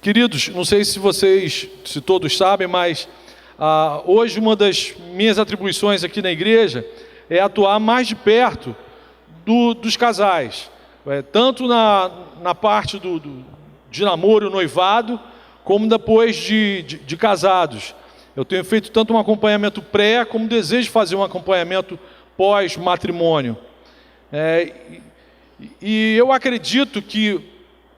Queridos, não sei se todos sabem, mas hoje uma das minhas atribuições aqui na igreja é atuar mais de perto dos casais, tanto na parte de namoro, noivado, como depois de casados. Eu tenho feito tanto um acompanhamento pré, como desejo fazer um acompanhamento pós-matrimônio. E eu acredito que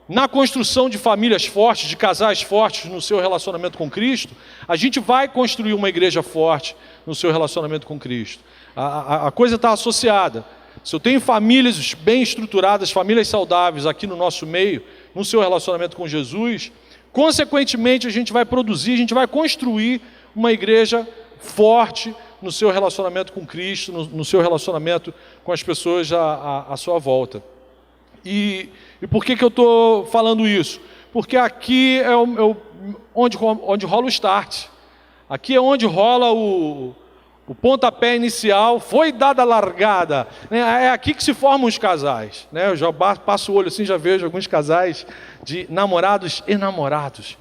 na construção de famílias fortes, de casais fortes no seu relacionamento com Cristo, a gente vai construir uma igreja forte no seu relacionamento com Cristo. A coisa está associada. Se eu tenho famílias bem estruturadas, famílias saudáveis aqui no nosso meio, no seu relacionamento com Jesus, consequentemente a gente vai produzir, a gente vai construir uma igreja forte no seu relacionamento com Cristo, no seu relacionamento com as pessoas à sua volta. E por que eu estou falando isso? Porque aqui é onde rola o start. Aqui é onde rola o pontapé inicial, foi dada a largada. É aqui que se formam os casais. Eu já passo o olho assim, já vejo alguns casais de namorados e namorados.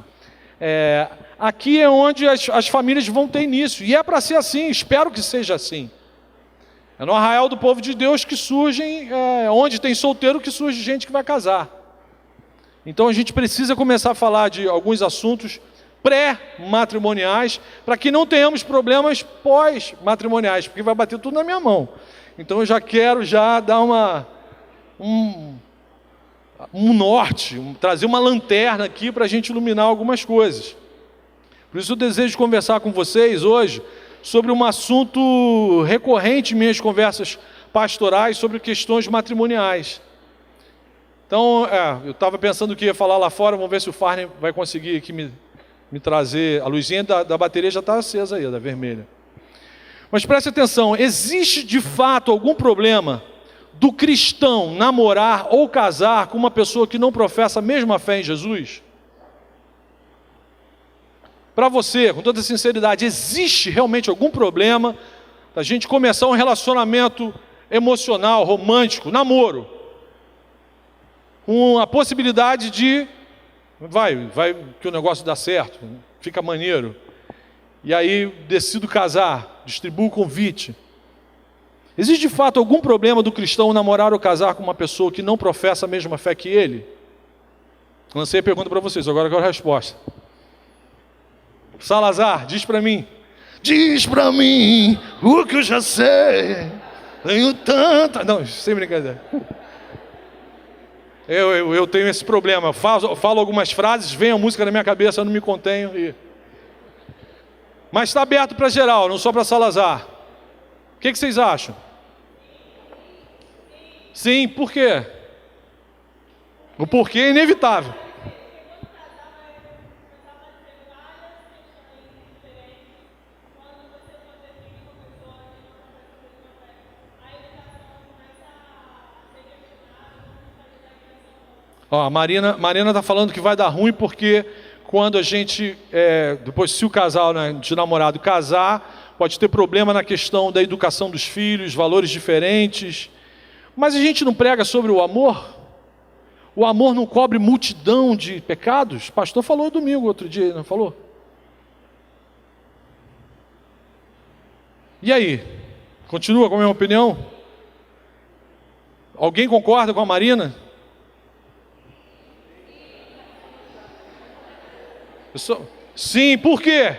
Aqui é onde as famílias vão ter início. E é para ser assim, espero que seja assim. É no arraial do povo de Deus que surgem, onde tem solteiro, que surge gente que vai casar. Então a gente precisa começar a falar de alguns assuntos pré-matrimoniais, para que não tenhamos problemas pós-matrimoniais, porque vai bater tudo na minha mão. Então eu já quero dar um norte, trazer uma lanterna aqui para a gente iluminar algumas coisas. Por isso eu desejo conversar com vocês hoje sobre um assunto recorrente em minhas conversas pastorais sobre questões matrimoniais. Então, eu estava pensando que ia falar lá fora, vamos ver se o Farney vai conseguir aqui me trazer. A luzinha da bateria já está acesa aí, da vermelha. Mas preste atenção, existe de fato algum problema do cristão namorar ou casar com uma pessoa que não professa a mesma fé em Jesus? Para você, com toda sinceridade, existe realmente algum problema da gente começar um relacionamento emocional, romântico, namoro, com a possibilidade de vai que o negócio dá certo, fica maneiro, e aí decido casar, distribuo o convite. Existe de fato algum problema do cristão namorar ou casar com uma pessoa que não professa a mesma fé que ele? Lancei a pergunta para vocês, agora eu quero a resposta. Salazar, diz para mim o que eu já sei, tenho tanta... Não, sem brincadeira. Eu tenho esse problema, falo algumas frases, vem a música na minha cabeça, eu não me contenho. Mas está aberto para geral, não só para Salazar. O que vocês acham? Sim, por quê? O porquê é inevitável. A Marina está falando que vai dar ruim porque quando a gente, depois se o casal de namorado casar, pode ter problema na questão da educação dos filhos, valores diferentes. Mas a gente não prega sobre o amor? O amor não cobre multidão de pecados? O pastor falou domingo, outro dia, não falou? E aí? Continua com a mesma opinião? Alguém concorda com a Marina? Sim, por quê?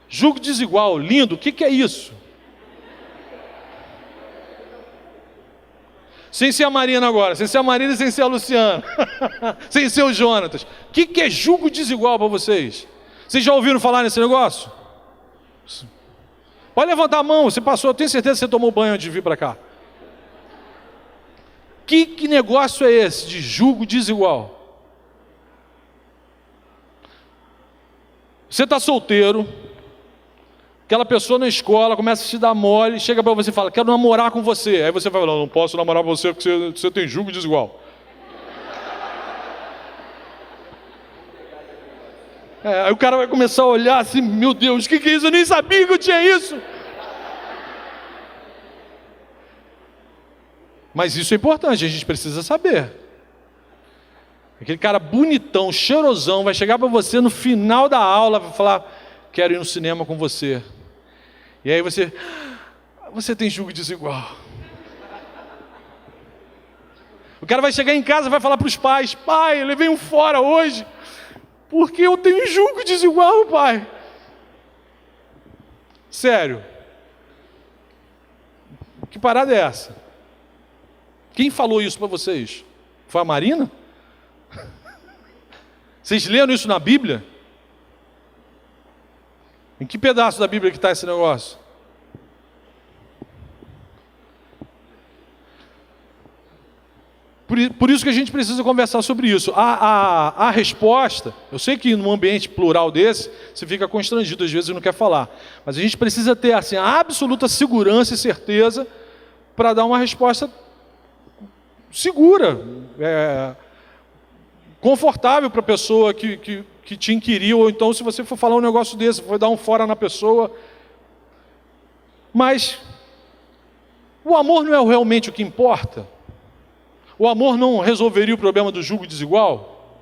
Jugo desigual, lindo, o que é isso? Sem ser a Marina agora, sem ser a Marina e sem ser a Luciana, sem ser o Jonatas. O que é jugo desigual para vocês? Vocês já ouviram falar nesse negócio? Pode levantar a mão, você passou, eu tenho certeza que você tomou banho antes de vir para cá. Que negócio é esse de jugo desigual? Você está solteiro, aquela pessoa na escola começa a te dar mole, chega para você e fala, quero namorar com você. Aí você vai falar, não posso namorar com você porque você tem jugo desigual. Aí o cara vai começar a olhar assim, meu Deus, o que é isso? Eu nem sabia que eu tinha isso. Mas isso é importante, a gente precisa saber. Aquele cara bonitão, cheirosão, vai chegar para você no final da aula, vai falar, quero ir no cinema com você. E aí você tem julgo desigual. O cara vai chegar em casa e vai falar para os pais, pai, eu levei um fora hoje, porque eu tenho julgo desigual, pai. Sério. Que parada é essa? Quem falou isso para vocês? Foi a Marina? Vocês leram isso na Bíblia? Em que pedaço da Bíblia que está esse negócio? Por isso que a gente precisa conversar sobre isso. A resposta, eu sei que num ambiente plural desse, você fica constrangido, às vezes não quer falar. Mas a gente precisa ter assim, a absoluta segurança e certeza para dar uma resposta segura, confortável para a pessoa que te inquiriu, ou então se você for falar um negócio desse, for dar um fora na pessoa. Mas o amor não é realmente o que importa? O amor não resolveria o problema do julgo desigual?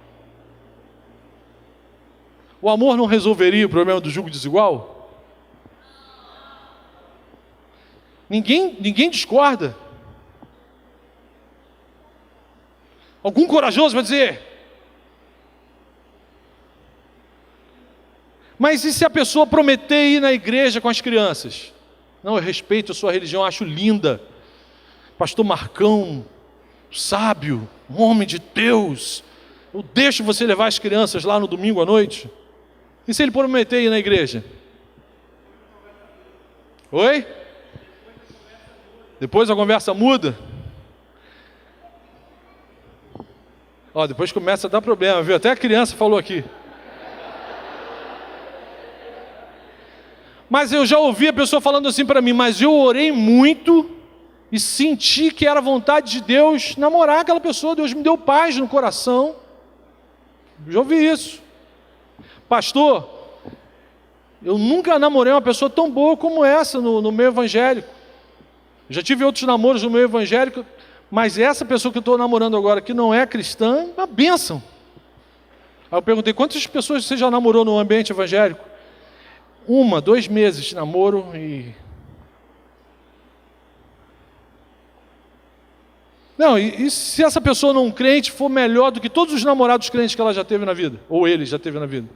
O amor não resolveria o problema do julgo desigual? Ninguém discorda. Algum corajoso vai dizer? Mas e se a pessoa prometer ir na igreja com as crianças? Não, eu respeito a sua religião, acho linda. Pastor Marcão, sábio, homem de Deus, eu deixo você levar as crianças lá no domingo à noite? E se ele prometer ir na igreja? Oi? Depois a conversa muda? Ó, depois começa a dar problema, viu? Até a criança falou aqui. Mas eu já ouvi a pessoa falando assim para mim, mas eu orei muito e senti que era vontade de Deus namorar aquela pessoa. Deus me deu paz no coração. Já ouvi isso. Pastor, eu nunca namorei uma pessoa tão boa como essa no meio evangélico. Já tive outros namoros no meio evangélico, mas essa pessoa que eu estou namorando agora, que não é cristã, é uma bênção. Aí eu perguntei, quantas pessoas você já namorou no ambiente evangélico? 2 meses de namoro e... Não, e se essa pessoa não crente for melhor do que todos os namorados crentes que ela já teve na vida? Ou ele já teve na vida?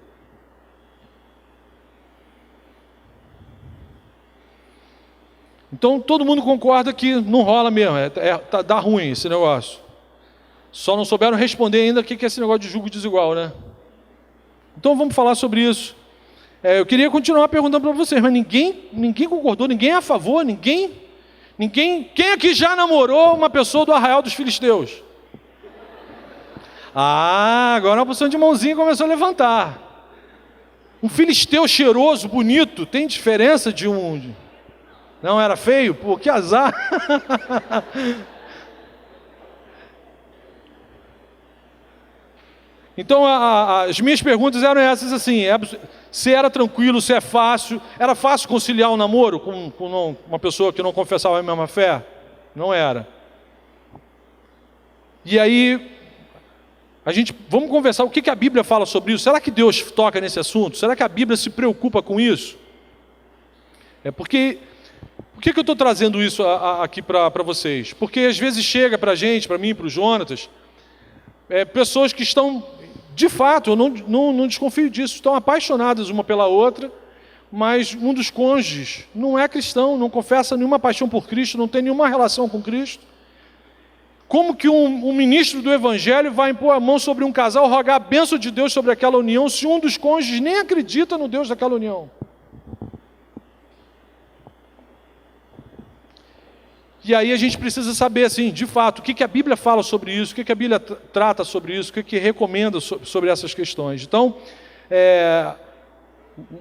Então todo mundo concorda que não rola mesmo, dá ruim esse negócio. Só não souberam responder ainda o que é esse negócio de julgo desigual, né? Então vamos falar sobre isso. Eu queria continuar perguntando para vocês, mas ninguém concordou, ninguém é a favor, ninguém... Quem aqui já namorou uma pessoa do Arraial dos Filisteus? Agora uma posição de mãozinha começou a levantar. Um filisteu cheiroso, bonito, tem diferença de um... Não era feio? Pô, que azar! Então as minhas perguntas eram essas assim, se era tranquilo, se é fácil, era fácil conciliar um namoro com uma pessoa que não confessava a mesma fé? Não era. E aí, vamos conversar o que a Bíblia fala sobre isso. Será que Deus toca nesse assunto? Será que a Bíblia se preocupa com isso? Por que eu estou trazendo isso aqui para vocês? Porque às vezes chega para a gente, para mim, para o Jonatas, pessoas que estão, de fato, eu não desconfio disso, estão apaixonadas uma pela outra, mas um dos cônjuges não é cristão, não confessa nenhuma paixão por Cristo, não tem nenhuma relação com Cristo. Como que um ministro do Evangelho vai impor a mão sobre um casal, rogar a bênção de Deus sobre aquela união, se um dos cônjuges nem acredita no Deus daquela união? E aí a gente precisa saber, assim, de fato, o que a Bíblia fala sobre isso, o que a Bíblia trata sobre isso, o que recomenda sobre essas questões. Então,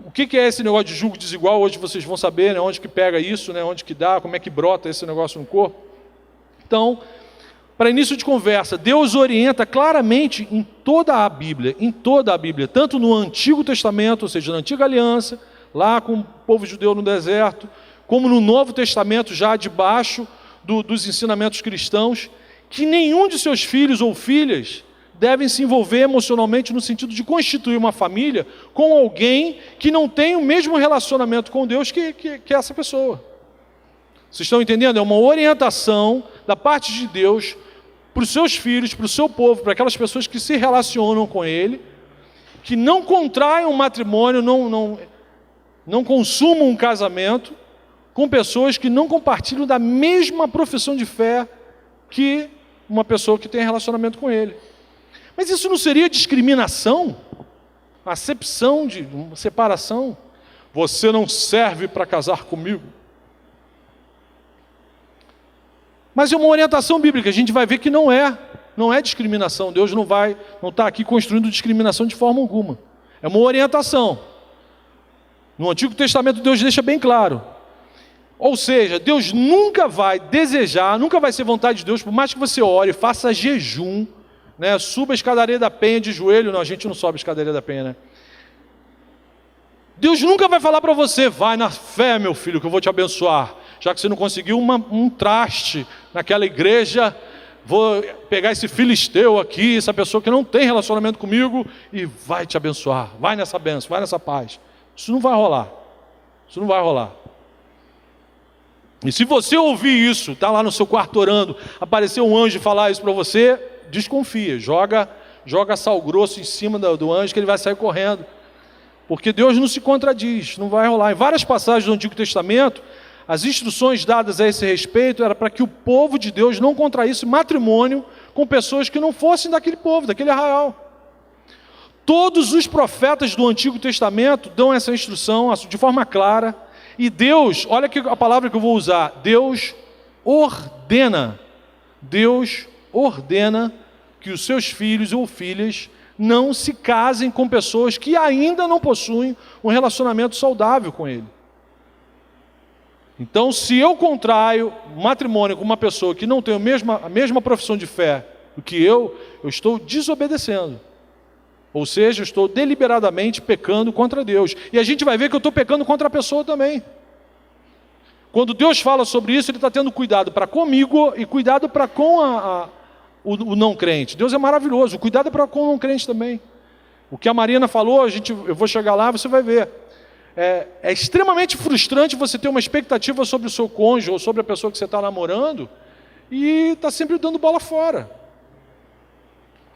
o que é esse negócio de julgo desigual? Hoje vocês vão saber, né, onde que pega isso, né, onde que dá, como é que brota esse negócio no corpo. Então, para início de conversa, Deus orienta claramente em toda a Bíblia, tanto no Antigo Testamento, ou seja, na Antiga Aliança, lá com o povo judeu no deserto, como no Novo Testamento, já debaixo dos ensinamentos cristãos, que nenhum de seus filhos ou filhas devem se envolver emocionalmente no sentido de constituir uma família com alguém que não tem o mesmo relacionamento com Deus que essa pessoa. Vocês estão entendendo? É uma orientação da parte de Deus para os seus filhos, para o seu povo, para aquelas pessoas que se relacionam com Ele, que não contraem um matrimônio, não consumam um casamento com pessoas que não compartilham da mesma profissão de fé que uma pessoa que tem relacionamento com Ele. Mas isso não seria discriminação? Acepção de uma separação? Você não serve para casar comigo. Mas é uma orientação bíblica, a gente vai ver que não é discriminação. Deus não está aqui construindo discriminação de forma alguma. É uma orientação. No Antigo Testamento Deus deixa bem claro. Ou seja, Deus nunca vai desejar, nunca vai ser vontade de Deus, por mais que você ore, faça jejum, né, suba a escadaria da penha de joelho. Não, a gente não sobe a escadaria da penha, né? Deus nunca vai falar para você, vai na fé, meu filho, que eu vou te abençoar. Já que você não conseguiu um traste naquela igreja, vou pegar esse filisteu aqui, essa pessoa que não tem relacionamento comigo, e vai te abençoar. Vai nessa bênção, vai nessa paz. Isso não vai rolar. Isso não vai rolar. E se você ouvir isso, está lá no seu quarto orando, aparecer um anjo e falar isso para você, desconfia, joga sal grosso em cima do anjo que ele vai sair correndo. Porque Deus não se contradiz, não vai rolar. Em várias passagens do Antigo Testamento, as instruções dadas a esse respeito era para que o povo de Deus não contraísse matrimônio com pessoas que não fossem daquele povo, daquele arraial. Todos os profetas do Antigo Testamento dão essa instrução de forma clara. E Deus, olha aqui a palavra que eu vou usar, Deus ordena que os seus filhos ou filhas não se casem com pessoas que ainda não possuem um relacionamento saudável com Ele. Então, se eu contraio matrimônio com uma pessoa que não tem a mesma profissão de fé do que eu estou desobedecendo. Ou seja, eu estou deliberadamente pecando contra Deus. E a gente vai ver que eu estou pecando contra a pessoa também. Quando Deus fala sobre isso, Ele está tendo cuidado para comigo e cuidado para com o não crente. Deus é maravilhoso, o cuidado é para com o não crente também. O que a Marina falou, eu vou chegar lá, você vai ver. É extremamente frustrante você ter uma expectativa sobre o seu cônjuge ou sobre a pessoa que você está namorando e está sempre dando bola fora.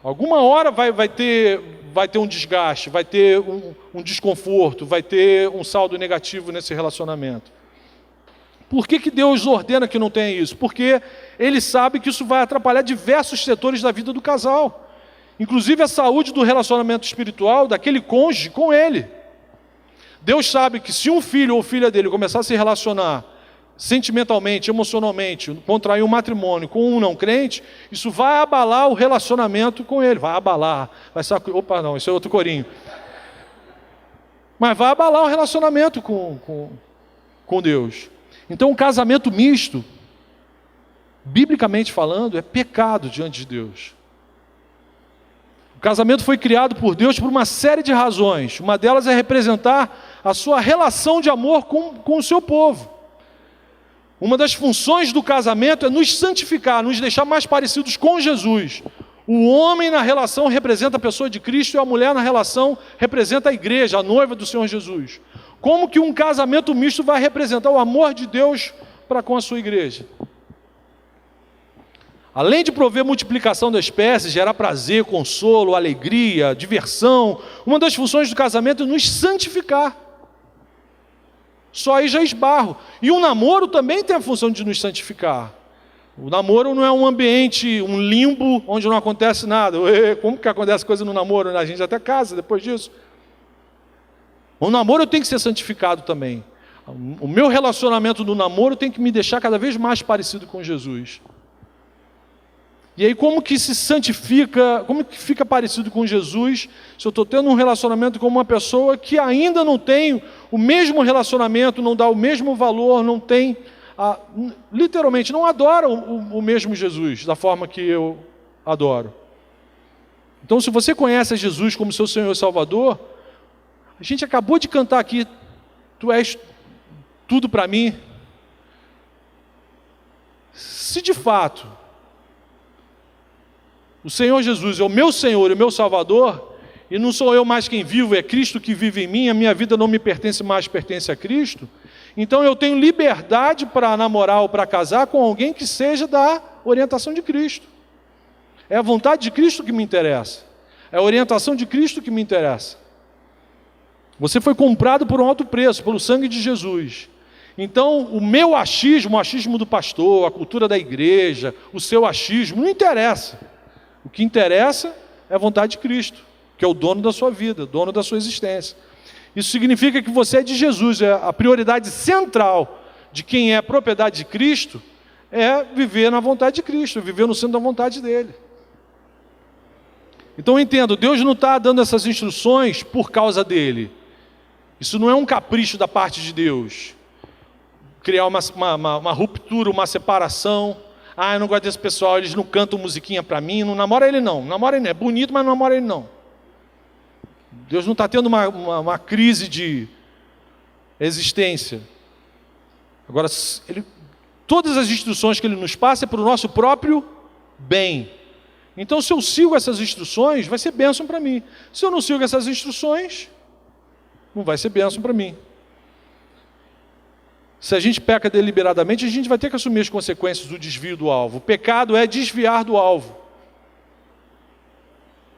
Alguma hora vai ter um desgaste, vai ter um desconforto, vai ter um saldo negativo nesse relacionamento. Por que Deus ordena que não tenha isso? Porque Ele sabe que isso vai atrapalhar diversos setores da vida do casal. Inclusive a saúde do relacionamento espiritual daquele cônjuge com Ele. Deus sabe que se um filho ou filha dele começar a se relacionar sentimentalmente, emocionalmente, contrair um matrimônio com um não crente, isso vai abalar o relacionamento com ele, vai abalar, opa, não, isso é outro corinho. Mas vai abalar o relacionamento com Deus. Então o casamento misto, biblicamente falando, é pecado diante de Deus. O casamento foi criado por Deus por uma série de razões. Uma delas é representar a sua relação de amor com o seu povo. Uma das funções do casamento é nos santificar, nos deixar mais parecidos com Jesus. O homem na relação representa a pessoa de Cristo e a mulher na relação representa a igreja, a noiva do Senhor Jesus. Como que um casamento misto vai representar o amor de Deus para com a sua igreja? Além de prover multiplicação da espécie, gerar prazer, consolo, alegria, diversão, uma das funções do casamento é nos santificar. Só aí já esbarro. E o namoro também tem a função de nos santificar. O namoro não é um ambiente, um limbo, onde não acontece nada. Como que acontece coisa no namoro? A gente até casa depois disso. O namoro tem que ser santificado também. O meu relacionamento no namoro tem que me deixar cada vez mais parecido com Jesus. E aí como que se santifica, como que fica parecido com Jesus, se eu estou tendo um relacionamento com uma pessoa que ainda não tem o mesmo relacionamento, não dá o mesmo valor, não tem, literalmente não adora o mesmo Jesus, da forma que eu adoro. Então se você conhece a Jesus como seu Senhor e Salvador, a gente acabou de cantar aqui, tu és tudo para mim. Se de fato o Senhor Jesus é o meu Senhor e o meu Salvador, e não sou eu mais quem vivo, é Cristo que vive em mim, a minha vida não me pertence mais, pertence a Cristo, então eu tenho liberdade para namorar ou para casar com alguém que seja da orientação de Cristo. É a vontade de Cristo que me interessa, é a orientação de Cristo que me interessa. Você foi comprado por um alto preço, pelo sangue de Jesus. Então, o meu achismo, o achismo do pastor, a cultura da igreja, o seu achismo, não interessa. O que interessa é a vontade de Cristo, que é o dono da sua vida, dono da sua existência. Isso significa que você é de Jesus, é a prioridade central de quem é propriedade de Cristo, é viver na vontade de Cristo, viver no centro da vontade dele. Então eu entendo, Deus não está dando essas instruções por causa dele. Isso não é um capricho da parte de Deus. Criar uma ruptura, uma separação. Eu não gosto desse pessoal, eles não cantam musiquinha para mim, não namora ele não. Namora ele não, é bonito, mas não namora ele não. Deus não está tendo uma crise de existência. Agora, todas as instruções que ele nos passa é para o nosso próprio bem. Então, se eu sigo essas instruções, vai ser bênção para mim. Se eu não sigo essas instruções, não vai ser bênção para mim. Se a gente peca deliberadamente, a gente vai ter que assumir as consequências do desvio do alvo. O pecado é desviar do alvo.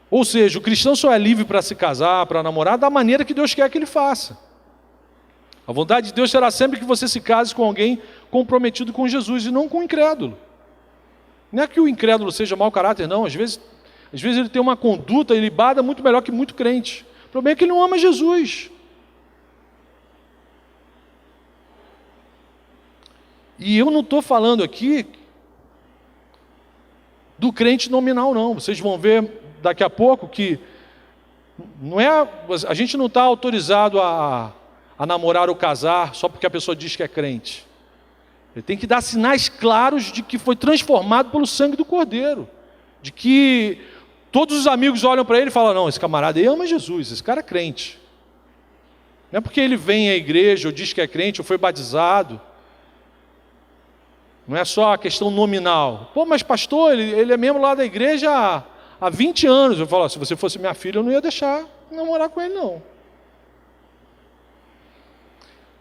Ou seja, o cristão só é livre para se casar, para namorar, da maneira que Deus quer que ele faça. A vontade de Deus será sempre que você se case com alguém comprometido com Jesus e não com o incrédulo. Não é que o incrédulo seja mau caráter, não. Às vezes ele tem uma conduta ilibada muito melhor que muito crente. O problema é que ele não ama Jesus. E eu não estou falando aqui do crente nominal, não. Vocês vão ver daqui a pouco que a gente não está autorizado a namorar ou casar só porque a pessoa diz que é crente. Ele tem que dar sinais claros de que foi transformado pelo sangue do Cordeiro. De que todos os amigos olham para ele e falam, não, esse camarada aí ama Jesus, esse cara é crente. Não é porque ele vem à igreja ou diz que é crente ou foi batizado. Não é só a questão nominal. Mas pastor, ele é membro lá da igreja há 20 anos. Eu falo, se você fosse minha filha, eu não ia deixar namorar com ele, não.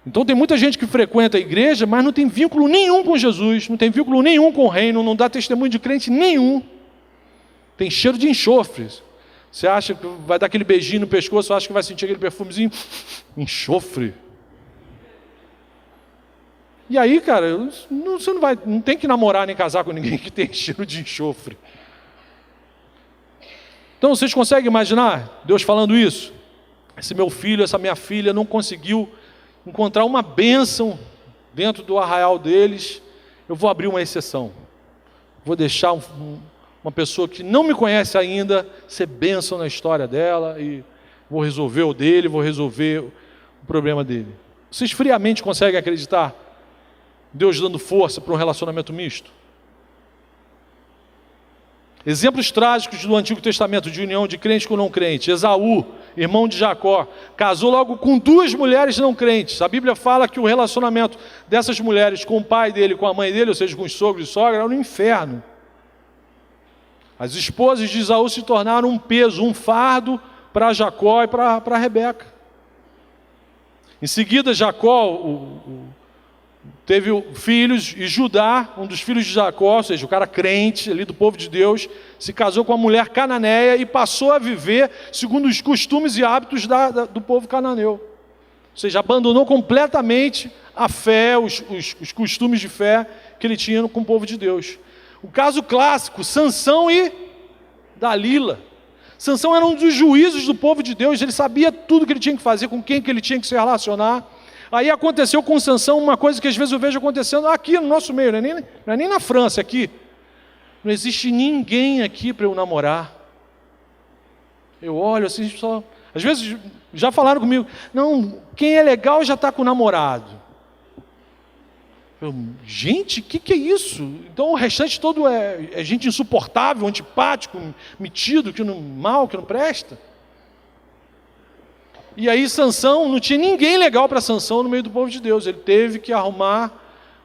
Então tem muita gente que frequenta a igreja, mas não tem vínculo nenhum com Jesus, não tem vínculo nenhum com o reino, não dá testemunho de crente nenhum. Tem cheiro de enxofre. Você acha que vai dar aquele beijinho no pescoço, acha que vai sentir aquele perfumezinho? Enxofre. E aí, cara, você não tem que namorar nem casar com ninguém que tem cheiro de enxofre. Então vocês conseguem imaginar Deus falando isso? Esse meu filho, essa minha filha não conseguiu encontrar uma bênção dentro do arraial deles, eu vou abrir uma exceção. Vou deixar uma pessoa que não me conhece ainda ser bênção na história dela e vou resolver o dele, vou resolver o problema dele. Vocês friamente conseguem acreditar Deus dando força para um relacionamento misto? Exemplos trágicos do Antigo Testamento de união de crente com não crente. Esaú, irmão de Jacó, casou logo com 2 mulheres não crentes. A Bíblia fala que o relacionamento dessas mulheres com o pai dele, com a mãe dele, ou seja, com os sogros e sogra, era no inferno. As esposas de Esaú se tornaram um peso, um fardo para Jacó e para Rebeca. Em seguida, Jacó teve filhos, e Judá, um dos filhos de Jacó, ou seja, o cara crente ali do povo de Deus, se casou com uma mulher cananeia e passou a viver segundo os costumes e hábitos do povo cananeu. Ou seja, abandonou completamente a fé, os costumes de fé que ele tinha com o povo de Deus. O caso clássico, Sansão e Dalila. Sansão era um dos juízes do povo de Deus, ele sabia tudo que ele tinha que fazer, com quem que ele tinha que se relacionar. Aí aconteceu com Sansão uma coisa que às vezes eu vejo acontecendo aqui no nosso meio, não é nem na França, aqui. Não existe ninguém aqui para eu namorar. Eu olho assim, às vezes já falaram comigo, não, quem é legal já está com o namorado. Gente, o que é isso? Então o restante todo é gente insuportável, antipático, metido, mal, que não presta. E aí Sansão, não tinha ninguém legal para Sansão no meio do povo de Deus. Ele teve que arrumar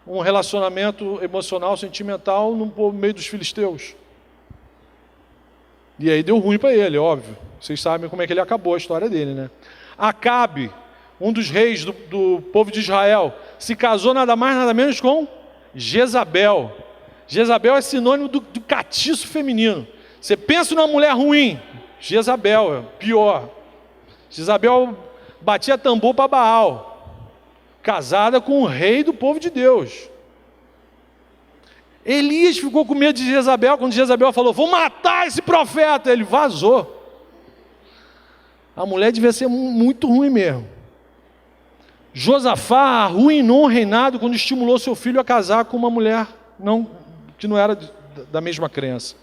um relacionamento emocional, sentimental no meio dos filisteus. E aí deu ruim para ele, óbvio. Vocês sabem como é que ele acabou a história dele, né? Acabe, um dos reis do povo de Israel, se casou nada mais, nada menos com Jezabel. Jezabel é sinônimo do catiço feminino. Você pensa numa mulher ruim, Jezabel é pior. Jezabel batia tambor para Baal, casada com o rei do povo de Deus. Elias ficou com medo de Jezabel, quando Jezabel falou, vou matar esse profeta, ele vazou. A mulher devia ser muito ruim mesmo. Josafá arruinou o reinado quando estimulou seu filho a casar com uma mulher que não era da mesma crença.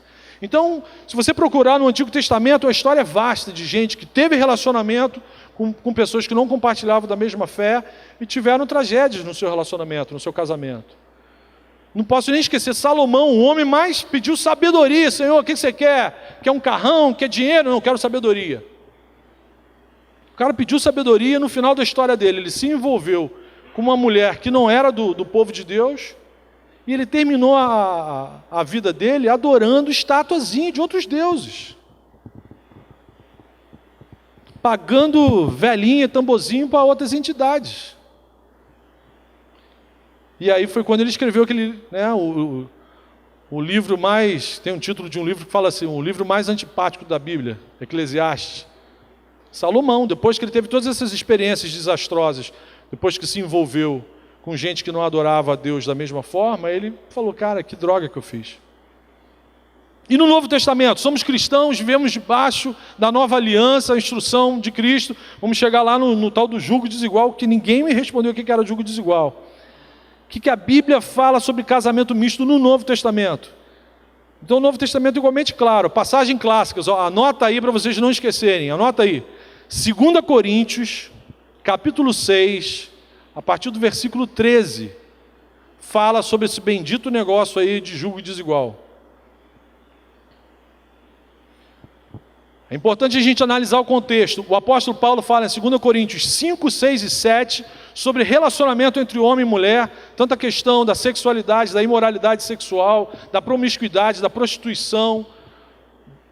Então, se você procurar no Antigo Testamento, a história é vasta de gente que teve relacionamento com pessoas que não compartilhavam da mesma fé e tiveram tragédias no seu relacionamento, no seu casamento. Não posso nem esquecer, Salomão, o homem mais pediu sabedoria. Senhor, o que você quer? Quer um carrão? Quer dinheiro? Não, quero sabedoria. O cara pediu sabedoria, no final da história dele, ele se envolveu com uma mulher que não era do povo de Deus, e ele terminou a vida dele adorando estatuazinha de outros deuses. Pagando velhinha e tamborzinho para outras entidades. E aí foi quando ele escreveu aquele, né, o livro mais, tem um título de um livro que fala assim, o livro mais antipático da Bíblia, Eclesiastes. Salomão, depois que ele teve todas essas experiências desastrosas, depois que se envolveu com gente que não adorava a Deus da mesma forma, ele falou, cara, que droga que eu fiz. E no Novo Testamento, somos cristãos, vivemos debaixo da nova aliança, a instrução de Cristo, vamos chegar lá no tal do jugo desigual, que ninguém me respondeu o que era jugo desigual. O que a Bíblia fala sobre casamento misto no Novo Testamento? Então o Novo Testamento é igualmente claro, passagem clássicas, anota aí para vocês não esquecerem, anota aí. 2 Coríntios, capítulo 6, a partir do versículo 13, fala sobre esse bendito negócio aí de jugo desigual. É importante a gente analisar o contexto. O apóstolo Paulo fala em 2 Coríntios 5, 6 e 7 sobre relacionamento entre homem e mulher, tanto a questão da sexualidade, da imoralidade sexual, da promiscuidade, da prostituição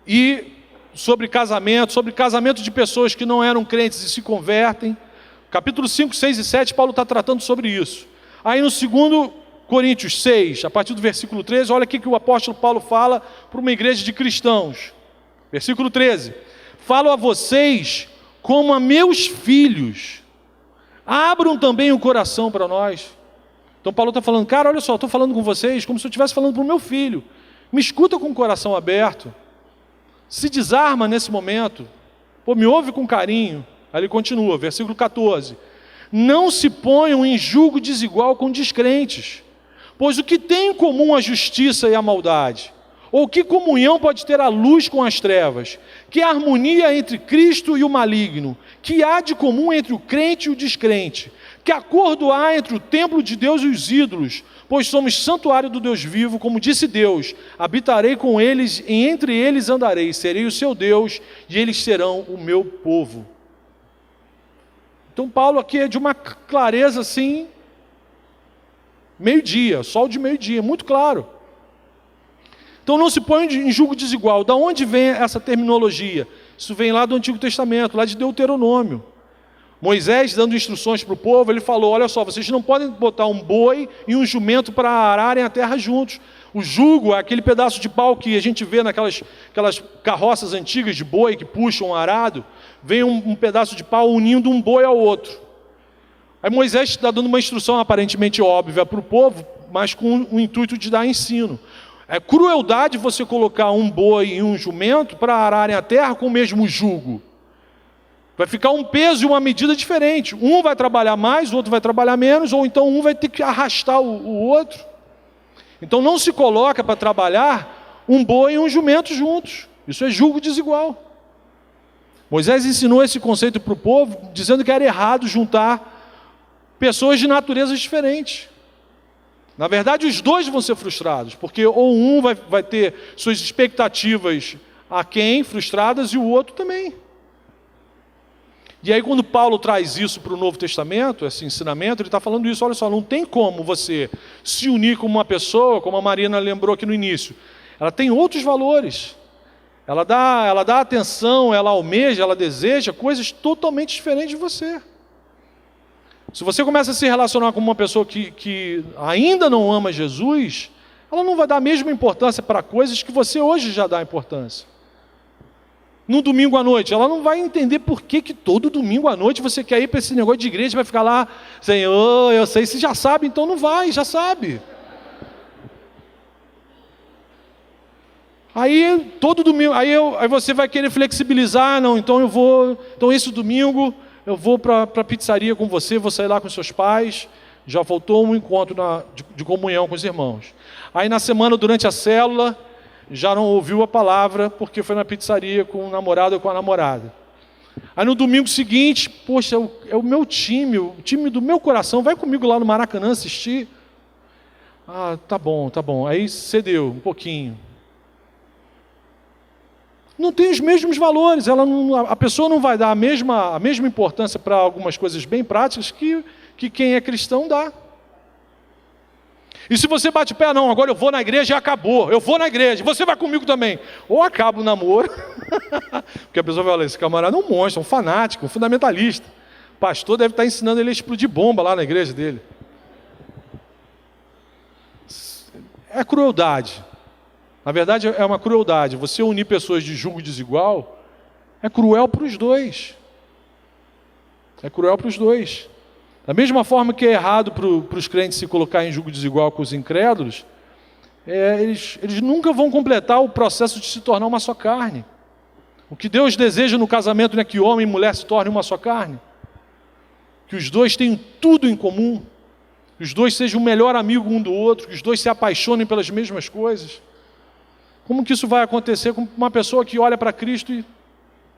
e sobre casamento de pessoas que não eram crentes e se convertem. Capítulo 5, 6 e 7, Paulo está tratando sobre isso. Aí no 2 Coríntios 6, a partir do versículo 13, olha o que o apóstolo Paulo fala para uma igreja de cristãos. Versículo 13. Falo a vocês como a meus filhos. Abram também o coração para nós. Então Paulo está falando, cara, olha só, estou falando com vocês como se eu estivesse falando para o meu filho. Me escuta com o coração aberto. Se desarma nesse momento. Pô, me ouve com carinho. Aí ele continua, versículo 14. Não se ponham em julgo desigual com descrentes, pois o que tem em comum a justiça e a maldade? Ou que comunhão pode ter a luz com as trevas? Que harmonia entre Cristo e o maligno? Que há de comum entre o crente e o descrente? Que acordo há entre o templo de Deus e os ídolos? Pois somos santuário do Deus vivo, como disse Deus, habitarei com eles e entre eles andarei, serei o seu Deus e eles serão o meu povo. Então Paulo aqui é de uma clareza assim, meio-dia, sol de meio-dia, muito claro. Então não se põe em julgo desigual. Da onde vem essa terminologia? Isso vem lá do Antigo Testamento, lá de Deuteronômio. Moisés, dando instruções para o povo, ele falou, olha só, vocês não podem botar um boi e um jumento para ararem a terra juntos. O jugo é aquele pedaço de pau que a gente vê naquelas carroças antigas de boi que puxam um arado, vem um pedaço de pau unindo um boi ao outro. Aí Moisés está dando uma instrução aparentemente óbvia para o povo, mas com o intuito de dar ensino. É crueldade você colocar um boi e um jumento para ararem a terra com o mesmo jugo. Vai ficar um peso e uma medida diferente. Um vai trabalhar mais, o outro vai trabalhar menos, ou então um vai ter que arrastar o outro. Então não se coloca para trabalhar um boi e um jumento juntos. Isso é jugo desigual. Moisés ensinou esse conceito para o povo, dizendo que era errado juntar pessoas de naturezas diferentes. Na verdade, os dois vão ser frustrados, porque ou um vai ter suas expectativas frustradas e o outro também. E aí quando Paulo traz isso para o Novo Testamento, esse ensinamento, ele está falando isso, olha só, não tem como você se unir com uma pessoa, como a Marina lembrou aqui no início. Ela tem outros valores. Ela dá atenção, ela almeja, ela deseja coisas totalmente diferentes de você. Se você começa a se relacionar com uma pessoa que ainda não ama Jesus, ela não vai dar a mesma importância para coisas que você hoje já dá importância. No domingo à noite, ela não vai entender por que todo domingo à noite você quer ir para esse negócio de igreja, vai ficar lá, Senhor, eu sei, você já sabe, então não vai, já sabe. Aí todo domingo, aí você vai querer flexibilizar, não, então esse domingo eu vou para a pizzaria com você, vou sair lá com seus pais, já faltou um encontro de comunhão com os irmãos. Aí na semana, durante a célula, já não ouviu a palavra, porque foi na pizzaria com o namorado ou com a namorada. Aí no domingo seguinte, poxa, é o meu time, o time do meu coração, vai comigo lá no Maracanã assistir. Ah, tá bom. Aí cedeu um pouquinho. Não tem os mesmos valores, a pessoa não vai dar a mesma importância para algumas coisas bem práticas que quem é cristão dá. E se você bate o pé, não, agora eu vou na igreja e acabou, eu vou na igreja, você vai comigo também. Ou acaba o namoro, porque a pessoa vai falar, esse camarada é um monstro, um fanático, um fundamentalista. O pastor deve estar ensinando ele a explodir bomba lá na igreja dele. É crueldade. Na verdade, é uma crueldade. Você unir pessoas de julgo desigual é cruel para os dois. É cruel para os dois. Da mesma forma que é errado para os crentes se colocar em julgo desigual com os incrédulos, eles nunca vão completar o processo de se tornar uma só carne. O que Deus deseja no casamento não é que homem e mulher se tornem uma só carne. Que os dois tenham tudo em comum. Que os dois sejam o melhor amigo um do outro. Que os dois se apaixonem pelas mesmas coisas. Como que isso vai acontecer com uma pessoa que olha para Cristo e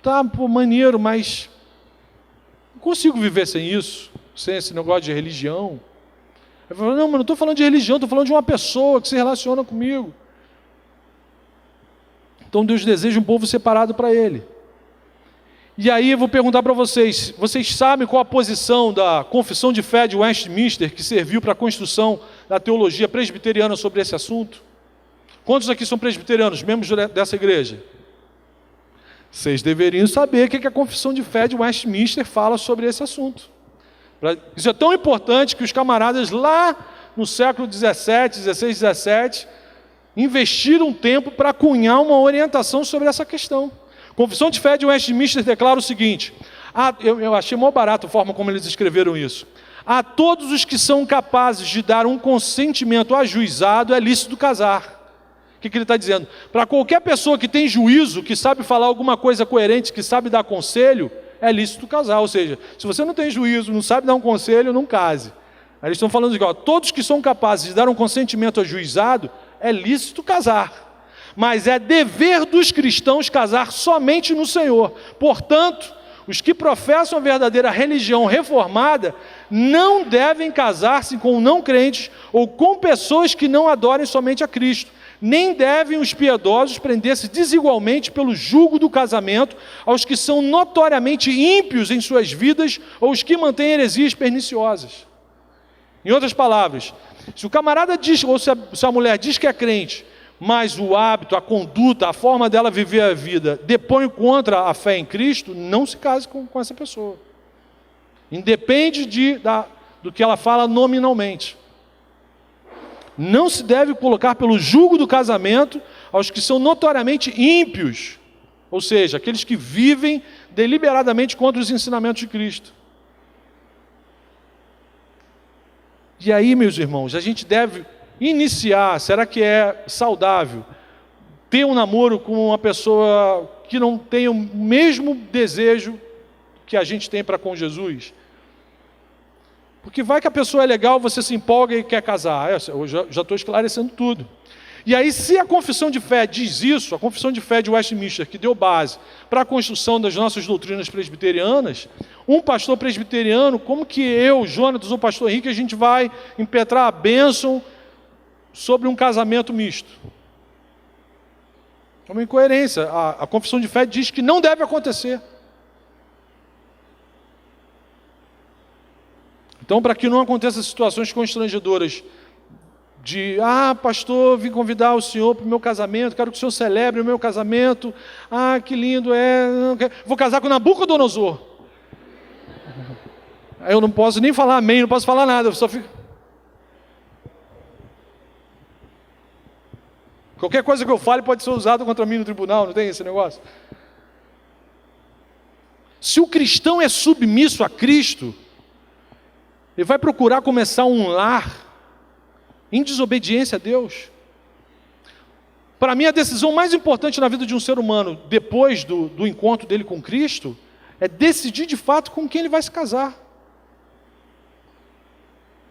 tá, pô, maneiro, mas não consigo viver sem isso, sem esse negócio de religião. Eu falo, não, mas não estou falando de religião, estou falando de uma pessoa que se relaciona comigo. Então Deus deseja um povo separado para Ele. E aí eu vou perguntar para vocês sabem qual a posição da Confissão de Fé de Westminster, que serviu para a construção da teologia presbiteriana sobre esse assunto? Quantos aqui são presbiterianos, membros dessa igreja? Vocês deveriam saber o que a Confissão de Fé de Westminster fala sobre esse assunto. Isso é tão importante que os camaradas lá no século 17, 16, 17, investiram tempo para cunhar uma orientação sobre essa questão. Confissão de Fé de Westminster declara o seguinte, eu achei mó barato a forma como eles escreveram isso. A todos os que são capazes de dar um consentimento ajuizado é lícito casar. O que ele está dizendo? Para qualquer pessoa que tem juízo, que sabe falar alguma coisa coerente, que sabe dar conselho, é lícito casar. Ou seja, se você não tem juízo, não sabe dar um conselho, não case. Aí eles estão falando igual, todos que são capazes de dar um consentimento ajuizado, é lícito casar. Mas é dever dos cristãos casar somente no Senhor. Portanto, os que professam a verdadeira religião reformada não devem casar-se com não crentes ou com pessoas que não adorem somente a Cristo. Nem devem os piedosos prender-se desigualmente pelo jugo do casamento aos que são notoriamente ímpios em suas vidas ou os que mantêm heresias perniciosas. Em outras palavras, se o camarada diz, ou se a mulher diz que é crente, mas o hábito, a conduta, a forma dela viver a vida depõe contra a fé em Cristo, não se case com essa pessoa. Independe do que ela fala nominalmente. Não se deve colocar pelo jugo do casamento aos que são notoriamente ímpios, ou seja, aqueles que vivem deliberadamente contra os ensinamentos de Cristo. E aí, meus irmãos, a gente deve iniciar, será que é saudável ter um namoro com uma pessoa que não tem o mesmo desejo que a gente tem para com Jesus? Porque vai que a pessoa é legal, você se empolga e quer casar. Eu já estou esclarecendo tudo. E aí, se a confissão de fé diz isso, a confissão de fé de Westminster, que deu base para a construção das nossas doutrinas presbiterianas, um pastor presbiteriano, como que eu, Jonatas, ou o pastor Henrique, a gente vai impetrar a bênção sobre um casamento misto? É uma incoerência. A confissão de fé diz que não deve acontecer. Então, para que não aconteçam situações constrangedoras pastor, vim convidar o senhor para o meu casamento, quero que o senhor celebre o meu casamento. Que lindo, vou casar com Nabucodonosor. Aí eu não posso nem falar amém, não posso falar nada, eu só fico... Qualquer coisa que eu fale pode ser usada contra mim no tribunal, não tem esse negócio? Se o cristão é submisso a Cristo, ele vai procurar começar um lar em desobediência a Deus. Para mim, a decisão mais importante na vida de um ser humano, depois do encontro dele com Cristo, é decidir de fato com quem ele vai se casar.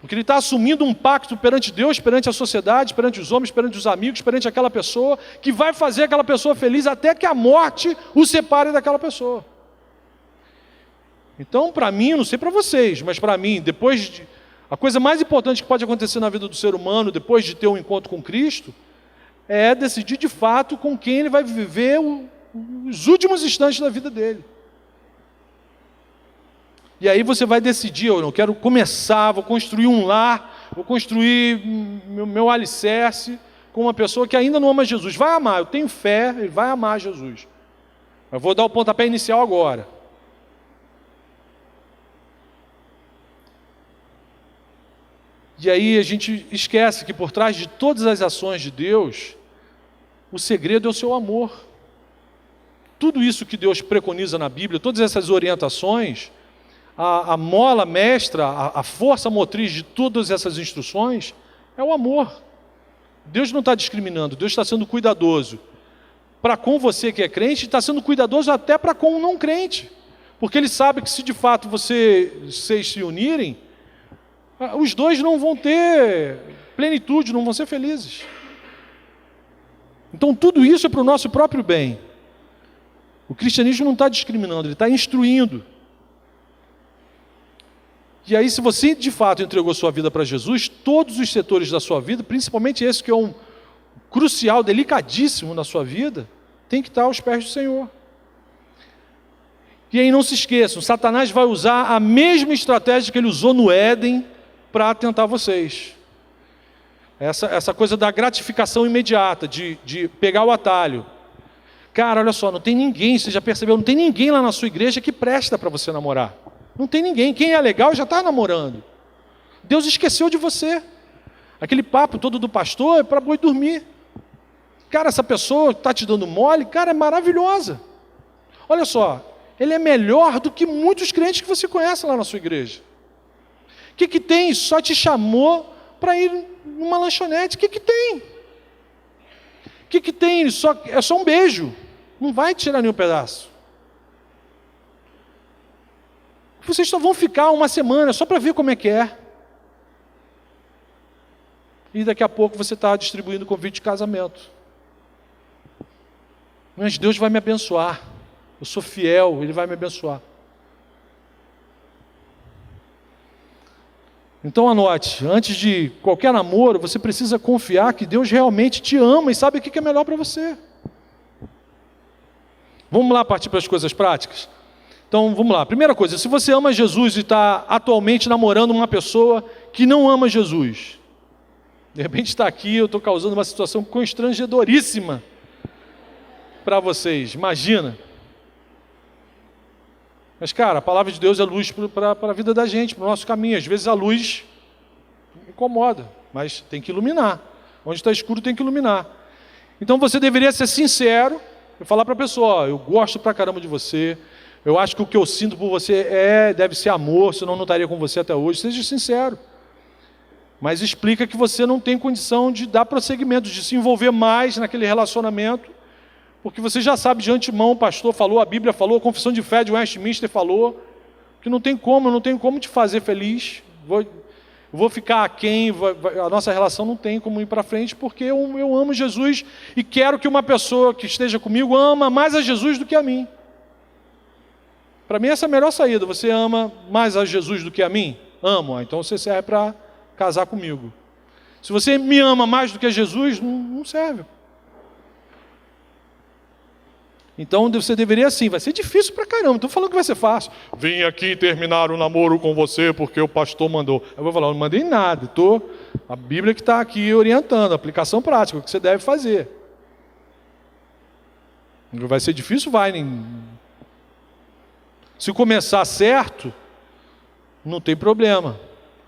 Porque ele está assumindo um pacto perante Deus, perante a sociedade, perante os homens, perante os amigos, perante aquela pessoa, que vai fazer aquela pessoa feliz até que a morte o separe daquela pessoa. Então, para mim, não sei para vocês, mas para mim, a coisa mais importante que pode acontecer na vida do ser humano, depois de ter um encontro com Cristo, é decidir de fato com quem ele vai viver os últimos instantes da vida dele. E aí você vai decidir, eu quero começar, vou construir um lar, vou construir meu alicerce com uma pessoa que ainda não ama Jesus. Vai amar, eu tenho fé, ele vai amar Jesus. Mas vou dar o pontapé inicial agora. E aí a gente esquece que por trás de todas as ações de Deus, o segredo é o seu amor. Tudo isso que Deus preconiza na Bíblia, todas essas orientações, a mola mestra, a força motriz de todas essas instruções é o amor. Deus não está discriminando, Deus está sendo cuidadoso. Para com você que é crente, está sendo cuidadoso até para com o não crente. Porque Ele sabe que se de fato vocês se unirem, os dois não vão ter plenitude, não vão ser felizes. Então tudo isso é para o nosso próprio bem. O cristianismo não está discriminando, ele está instruindo. E aí, se você de fato entregou sua vida para Jesus, todos os setores da sua vida, principalmente esse que é um crucial, delicadíssimo na sua vida, tem que estar aos pés do Senhor. E aí não se esqueçam, Satanás vai usar a mesma estratégia que ele usou no Éden para tentar vocês. Essa coisa da gratificação imediata, de pegar o atalho. Cara, olha só, não tem ninguém, você já percebeu, não tem ninguém lá na sua igreja que presta para você namorar. Não tem ninguém, quem é legal já está namorando. Deus esqueceu de você. Aquele papo todo do pastor é para boi dormir. Cara, essa pessoa que está te dando mole, cara, é maravilhosa. Olha só, ele é melhor do que muitos crentes que você conhece lá na sua igreja. O que tem? Só te chamou para ir numa lanchonete. O que tem? O que tem? É só um beijo. Não vai tirar nenhum pedaço. Vocês só vão ficar uma semana só para ver como é que é. E daqui a pouco você está distribuindo convite de casamento. Mas Deus vai me abençoar. Eu sou fiel, Ele vai me abençoar. Então anote, antes de qualquer namoro, você precisa confiar que Deus realmente te ama e sabe o que é melhor para você. Vamos lá partir para as coisas práticas? Então, vamos lá. Primeira coisa, se você ama Jesus e está atualmente namorando uma pessoa que não ama Jesus, de repente está aqui, eu estou causando uma situação constrangedoríssima para vocês, imagina. Mas, cara, a palavra de Deus é luz para a vida da gente, para o nosso caminho. Às vezes a luz incomoda, mas tem que iluminar. Onde está escuro tem que iluminar. Então você deveria ser sincero e falar para a pessoa, eu gosto pra caramba de você, eu acho que o que eu sinto por você deve ser amor, senão eu não estaria com você até hoje. Seja sincero. Mas explica que você não tem condição de dar prosseguimento, de se envolver mais naquele relacionamento, porque você já sabe de antemão, o pastor falou, a Bíblia falou, a confissão de fé de Westminster falou, que não tem como te fazer feliz, vou ficar aquém, a nossa relação não tem como ir para frente, porque eu amo Jesus e quero que uma pessoa que esteja comigo ama mais a Jesus do que a mim. Para mim essa é a melhor saída. Você ama mais a Jesus do que a mim? Amo, então você serve para casar comigo. Se você me ama mais do que a Jesus, não serve. Então você deveria assim, vai ser difícil pra caramba, não estou falando que vai ser fácil. Vim aqui terminar o namoro com você porque o pastor mandou. Eu vou falar, eu não mandei nada, a Bíblia que está aqui orientando, a aplicação prática, o que você deve fazer. Vai ser difícil? Vai. Se começar certo, não tem problema.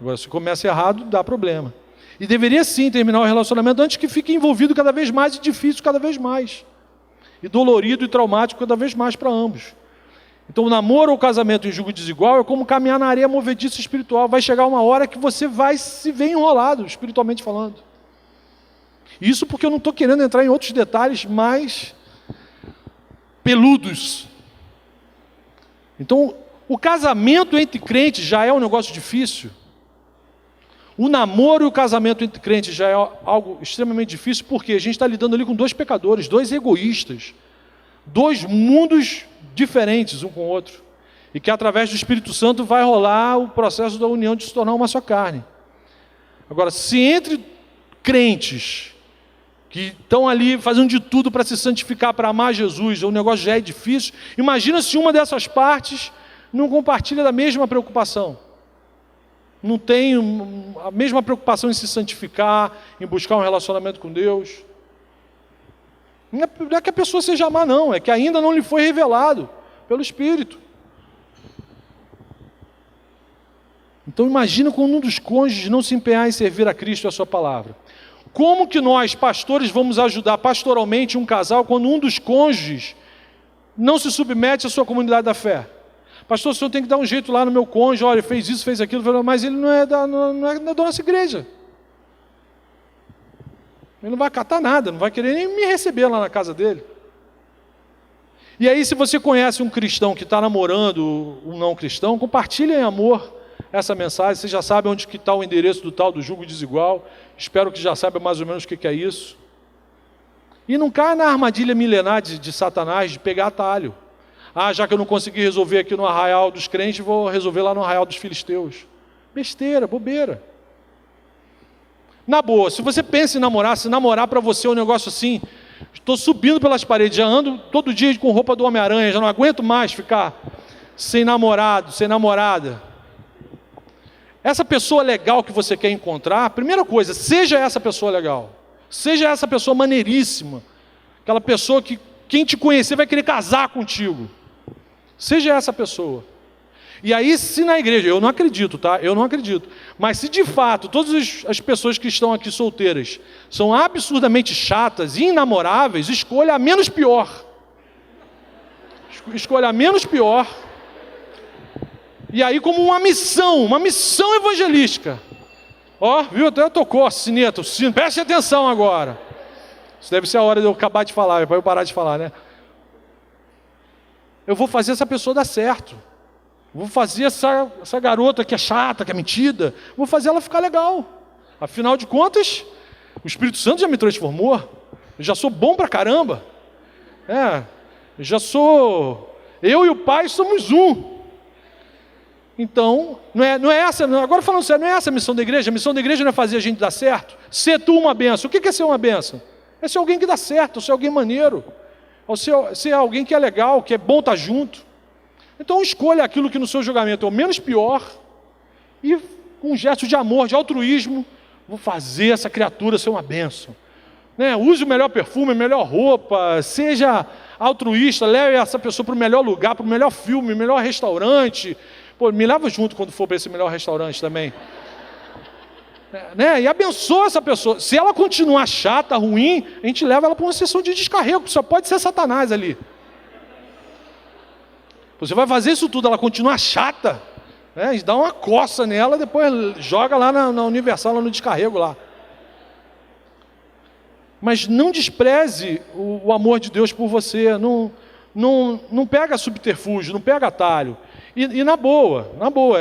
Agora, se começa errado, dá problema. E deveria sim terminar o relacionamento antes que fique envolvido cada vez mais e difícil cada vez mais. E dolorido e traumático cada vez mais para ambos. Então o namoro ou o casamento em julgo desigual é como caminhar na areia movediça espiritual. Vai chegar uma hora que você vai se ver enrolado, espiritualmente falando. Isso porque eu não estou querendo entrar em outros detalhes mais peludos. Então, o casamento entre crentes já é um negócio difícil. O namoro e o casamento entre crentes já é algo extremamente difícil, porque a gente está lidando ali com dois pecadores, dois egoístas, dois mundos diferentes um com o outro, e que através do Espírito Santo vai rolar o processo da união de se tornar uma só carne. Agora, se entre crentes que estão ali fazendo de tudo para se santificar, para amar Jesus, o negócio já é difícil, imagina se uma dessas partes não compartilha da mesma preocupação. Não tem a mesma preocupação em se santificar, em buscar um relacionamento com Deus. Não é que a pessoa seja má, não. É que ainda não lhe foi revelado pelo Espírito. Então imagina quando um dos cônjuges não se empenhar em servir a Cristo e a sua palavra. Como que nós, pastores, vamos ajudar pastoralmente um casal quando um dos cônjuges não se submete à sua comunidade da fé? Pastor, o senhor tem que dar um jeito lá no meu cônjuge, olha, fez isso, fez aquilo, mas ele não é da nossa igreja. Ele não vai acatar nada, não vai querer nem me receber lá na casa dele. E aí, se você conhece um cristão que está namorando um não cristão, compartilhe em amor essa mensagem. Você já sabe onde está o endereço do tal do julgo desigual. Espero que já saiba mais ou menos o que é isso. E não caia na armadilha milenar de Satanás de pegar atalho. Já que eu não consegui resolver aqui no arraial dos crentes, vou resolver lá no arraial dos filisteus. Besteira, bobeira. Na boa, se você pensa em namorar, se namorar para você é um negócio assim, estou subindo pelas paredes, já ando todo dia com roupa do Homem-Aranha, já não aguento mais ficar sem namorado, sem namorada. Essa pessoa legal que você quer encontrar, primeira coisa, seja essa pessoa legal. Seja essa pessoa maneiríssima. Aquela pessoa que quem te conhecer vai querer casar contigo. Seja essa pessoa. E aí, se na igreja, eu não acredito, tá? Eu não acredito. Mas se de fato todas as pessoas que estão aqui solteiras são absurdamente chatas e inamoráveis, escolha a menos pior. Escolha a menos pior. E aí, como uma missão evangelística. Viu? Até tocou a sineta, o sino. Preste atenção agora. Isso deve ser a hora de eu acabar de falar, para eu parar de falar, né? Eu vou fazer essa pessoa dar certo. Vou fazer essa garota que é chata, que é metida, vou fazer ela ficar legal. Afinal de contas, o Espírito Santo já me transformou. Eu já sou bom pra caramba. Eu e o Pai somos um. Então, não é essa, agora falando sério, não é essa a missão da igreja. A missão da igreja não é fazer a gente dar certo. Ser tu uma bênção. O que é ser uma bênção? É ser alguém que dá certo, ser alguém maneiro. Ou ser alguém que é legal, que é bom estar junto. Então escolha aquilo que no seu julgamento é o menos pior e com um gesto de amor, de altruísmo, vou fazer essa criatura ser uma bênção. Use o melhor perfume, a melhor roupa, seja altruísta, leve essa pessoa para o melhor lugar, para o melhor filme, o melhor restaurante. Me leva junto quando for para esse melhor restaurante também. E abençoa essa pessoa. Se ela continuar chata, ruim, a gente leva ela para uma sessão de descarrego, só pode ser Satanás ali. Você vai fazer isso tudo, ela continua chata, a gente dá uma coça nela, depois joga lá na Universal, lá no descarrego lá. Mas não despreze o amor de Deus por você, não pega subterfúgio, não pega atalho. E na boa,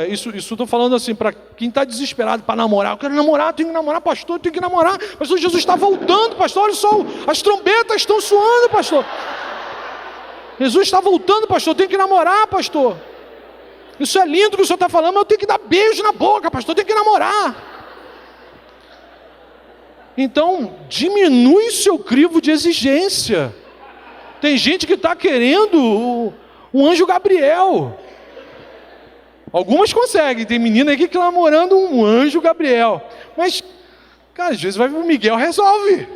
isso estou falando assim, para quem está desesperado para namorar, eu quero namorar, tenho que namorar, pastor, tenho que namorar, pastor, Jesus está voltando, pastor, olha só, as trombetas estão soando, pastor. Jesus está voltando, pastor, eu tenho que namorar, pastor. Isso é lindo que o senhor está falando, mas eu tenho que dar beijo na boca, pastor, eu tenho que namorar. Então, diminui seu crivo de exigência. Tem gente que está querendo um anjo Gabriel. Algumas conseguem, tem menina aqui que está namorando um anjo Gabriel. Mas, cara, às vezes vai o Miguel resolve.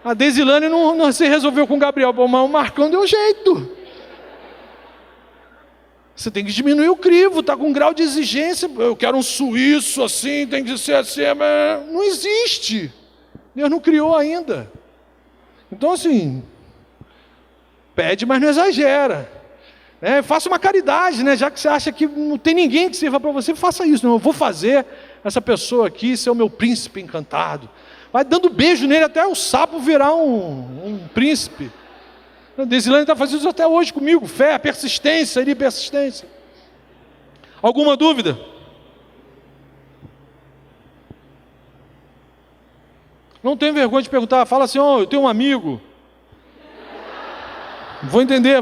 A Desilane não se resolveu com o Gabriel, mas o Marcão deu jeito. Você tem que diminuir o crivo, está com um grau de exigência. Eu quero um suíço assim, tem que ser assim. Mas não existe. Deus não criou ainda. Então, assim, pede, mas não exagera. Faça uma caridade, né? Já que você acha que não tem ninguém que sirva para você, faça isso. Não, eu vou fazer essa pessoa aqui ser o meu príncipe encantado. Vai dando beijo nele até o sapo virar um príncipe. A Desilane está fazendo isso até hoje comigo. Fé, persistência e persistência. Alguma dúvida? Não tem vergonha de perguntar. Fala assim, eu tenho um amigo. Vou entender.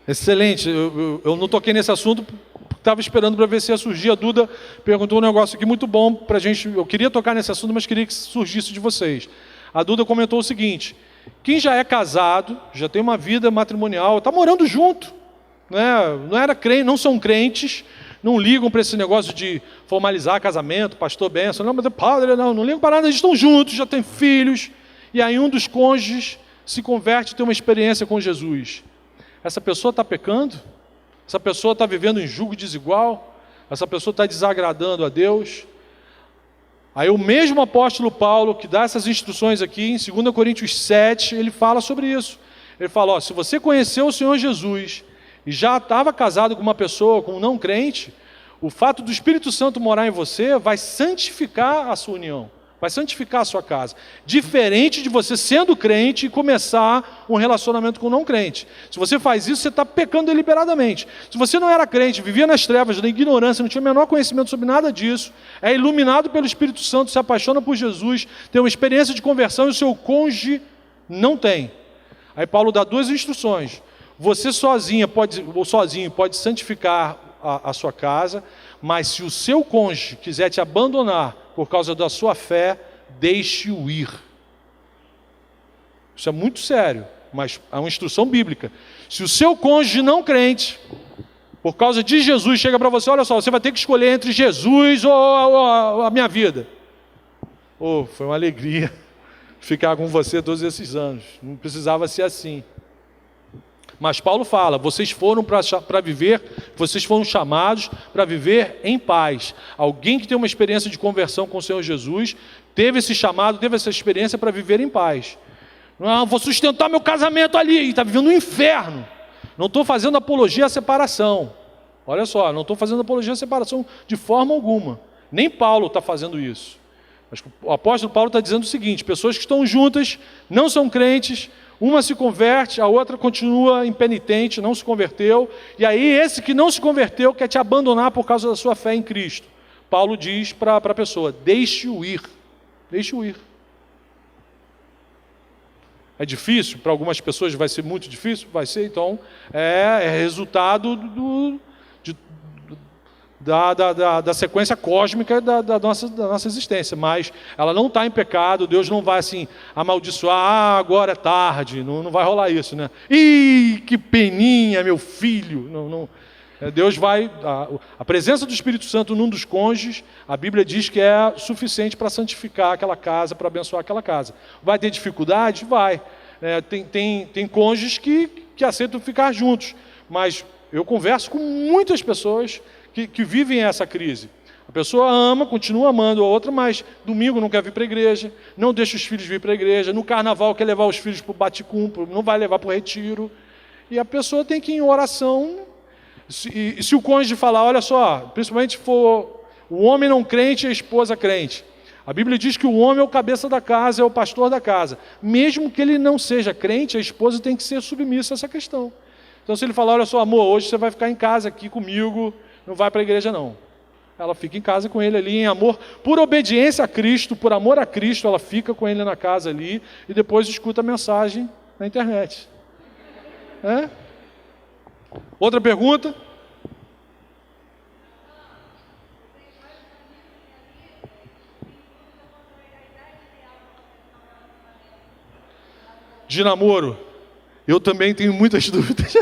Excelente, eu não toquei nesse assunto, estava esperando para ver se ia surgir. A Duda perguntou um negócio aqui muito bom para a gente. Eu queria tocar nesse assunto, mas queria que surgisse de vocês. A Duda comentou o seguinte: quem já é casado, já tem uma vida matrimonial, está morando junto, né? Não são crentes, não ligam para esse negócio de formalizar casamento, pastor benção, não, mas padre, não ligam para nada, eles estão juntos, já têm filhos, e aí um dos cônjuges se converte e tem uma experiência com Jesus. Essa pessoa está pecando? Essa pessoa está vivendo em julgo desigual? Essa pessoa está desagradando a Deus? Aí o mesmo apóstolo Paulo, que dá essas instruções aqui, em 2 Coríntios 7, ele fala sobre isso. Ele fala, se você conheceu o Senhor Jesus e já estava casado com uma pessoa, com um não crente, o fato do Espírito Santo morar em você vai santificar a sua união. Vai santificar a sua casa. Diferente de você sendo crente e começar um relacionamento com um não crente. Se você faz isso, você está pecando deliberadamente. Se você não era crente, vivia nas trevas, na ignorância, não tinha o menor conhecimento sobre nada disso, é iluminado pelo Espírito Santo, se apaixona por Jesus, tem uma experiência de conversão e o seu cônjuge não tem. Aí Paulo dá duas instruções. Você sozinho pode santificar a sua casa, mas se o seu cônjuge quiser te abandonar por causa da sua fé, deixe-o ir. Isso é muito sério, mas é uma instrução bíblica. Se o seu cônjuge não crente, por causa de Jesus, chega para você, olha só, você vai ter que escolher entre Jesus ou a minha vida. Foi uma alegria ficar com você todos esses anos. Não precisava ser assim. Mas Paulo fala, vocês foram para viver, vocês foram chamados para viver em paz. Alguém que tem uma experiência de conversão com o Senhor Jesus, teve esse chamado, teve essa experiência para viver em paz. Não, vou sustentar meu casamento ali, e está vivendo um inferno. Não estou fazendo apologia à separação. Olha só, não estou fazendo apologia à separação de forma alguma. Nem Paulo está fazendo isso. Mas o apóstolo Paulo está dizendo o seguinte, pessoas que estão juntas, não são crentes, uma se converte, a outra continua impenitente, não se converteu, e aí esse que não se converteu quer te abandonar por causa da sua fé em Cristo. Paulo diz para a pessoa, deixe-o ir, deixe-o ir. É difícil? Para algumas pessoas vai ser muito difícil? Vai ser, então, é resultado da sequência cósmica da nossa existência, mas ela não está em pecado, Deus não vai assim amaldiçoar, agora é tarde, não vai rolar isso, né? Ih, que peninha, meu filho! Não. Deus vai, a presença do Espírito Santo num dos cônjuges, a Bíblia diz que é suficiente para santificar aquela casa, para abençoar aquela casa. Vai ter dificuldade? Vai. Tem cônjuges que aceitam ficar juntos, mas eu converso com muitas pessoas que vivem essa crise. A pessoa ama, continua amando a outra, mas domingo não quer vir para a igreja, não deixa os filhos vir para a igreja, no carnaval quer levar os filhos para o baticum, não vai levar para o retiro, e a pessoa tem que ir em oração. Se o cônjuge falar, olha só, principalmente se for o homem não crente e a esposa crente, a Bíblia diz que o homem é o cabeça da casa, é o pastor da casa. Mesmo que ele não seja crente, a esposa tem que ser submissa a essa questão. Então se ele falar, olha só amor, hoje você vai ficar em casa aqui comigo, não vai para a igreja não. ela fica em casa com ele ali em amor, por obediência a Cristo, por amor a Cristo, ela fica com ele na casa ali e depois escuta a mensagem na internet. Outra pergunta? De namoro. Eu também tenho muitas dúvidas.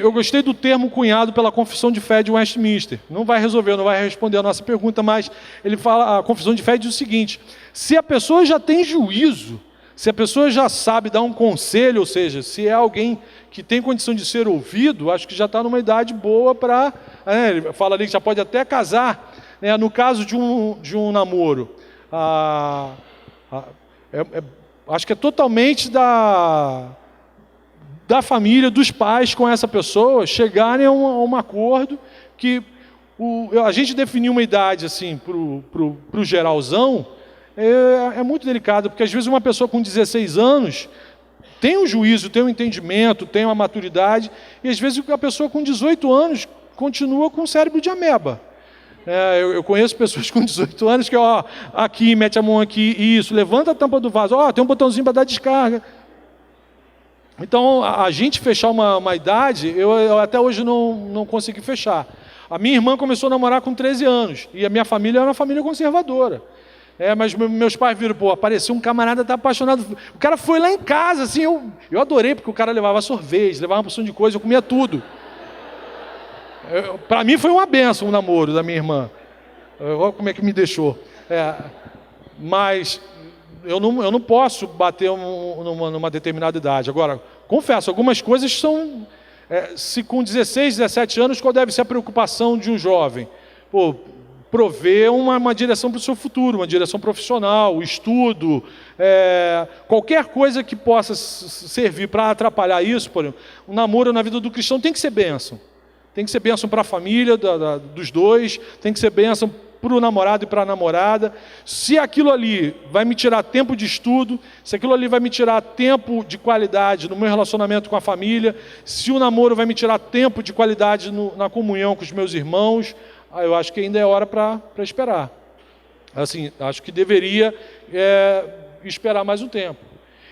Eu gostei do termo cunhado pela Confissão de Fé de Westminster. Não vai resolver, não vai responder a nossa pergunta, mas ele fala, a Confissão de Fé diz o seguinte: se a pessoa já tem juízo, se a pessoa já sabe dar um conselho, ou seja, se é alguém que tem condição de ser ouvido, acho que já está numa idade boa para... ele fala ali que já pode até casar. No caso de um namoro, acho que é totalmente da família, dos pais com essa pessoa, chegarem a um acordo que a gente definir uma idade assim para o geralzão é muito delicado, porque às vezes uma pessoa com 16 anos tem um juízo, tem um entendimento, tem uma maturidade, e às vezes a pessoa com 18 anos continua com o cérebro de ameba. Eu conheço pessoas com 18 anos que, aqui, mete a mão aqui, isso, levanta a tampa do vaso, tem um botãozinho para dar descarga. Então, a gente fechar uma idade, eu até hoje não consegui fechar. A minha irmã começou a namorar com 13 anos, e a minha família era uma família conservadora. Mas meus pais viram, apareceu um camarada, tá apaixonado. O cara foi lá em casa, assim, eu adorei, porque o cara levava sorvete, levava uma porção de coisa, eu comia tudo. Para mim foi uma benção o namoro da minha irmã. Olha como é que me deixou. Mas eu não posso bater numa determinada idade. Agora, confesso, algumas coisas são... se com 16, 17 anos, qual deve ser a preocupação de um jovem? Prover uma direção para o seu futuro, uma direção profissional, estudo, qualquer coisa que possa servir para atrapalhar isso. Por exemplo, o namoro na vida do cristão tem que ser bênção. Tem que ser bênção para a família dos dois, tem que ser bênção para o namorado e para a namorada. Se aquilo ali vai me tirar tempo de estudo, se aquilo ali vai me tirar tempo de qualidade no meu relacionamento com a família, se o namoro vai me tirar tempo de qualidade na comunhão com os meus irmãos, eu acho que ainda é hora para esperar. Assim, acho que deveria esperar mais um tempo.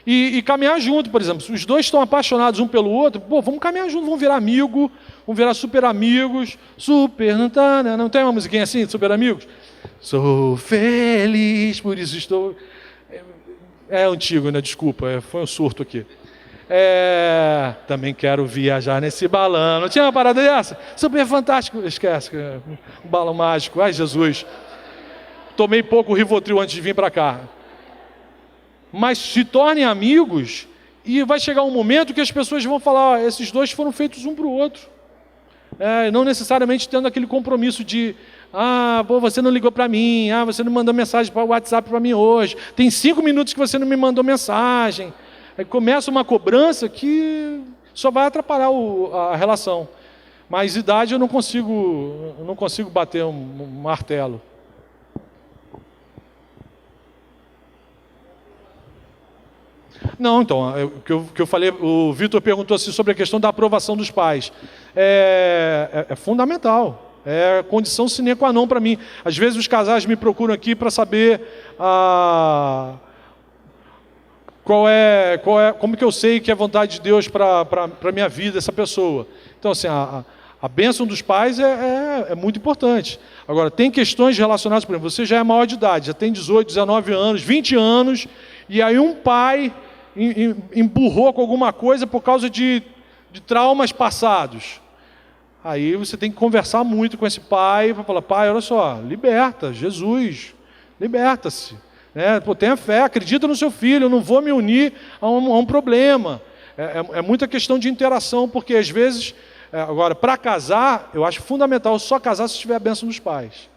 E caminhar junto, por exemplo. Se os dois estão apaixonados um pelo outro, vamos caminhar junto, vamos virar amigo, vamos virar super amigos. Não tem uma musiquinha assim, super amigos? Sou feliz, por isso estou... É antigo, né? Desculpa, foi um surto aqui. Também quero viajar nesse balão. Não tinha uma parada dessa? Super fantástico. Esquece, um balão mágico. Ai, Jesus. Tomei pouco Rivotril antes de vir para cá. Mas se tornem amigos e vai chegar um momento que as pessoas vão falar, esses dois foram feitos um para o outro. Não necessariamente tendo aquele compromisso de, você não ligou para mim, você não mandou mensagem para o WhatsApp para mim hoje, tem 5 minutos que você não me mandou mensagem. Aí começa uma cobrança que só vai atrapalhar a relação. Mas idade eu não consigo bater um martelo. Não, então, o que eu falei, o Vitor perguntou assim sobre a questão da aprovação dos pais. É fundamental, é condição sine qua non para mim. Às vezes os casais me procuram aqui para saber como que eu sei que é vontade de Deus para a minha vida, essa pessoa. Então, assim, a bênção dos pais é muito importante. Agora, tem questões relacionadas, por exemplo, você já é maior de idade, já tem 18, 19 anos, 20 anos, e aí um pai emburrou com alguma coisa por causa de traumas passados. Aí você tem que conversar muito com esse pai para falar, pai, olha só, liberta, Jesus, liberta-se. Tenha fé, acredita no seu filho, eu não vou me unir a um problema. É muita questão de interação, porque às vezes, agora, para casar, eu acho fundamental só casar se tiver a bênção dos pais.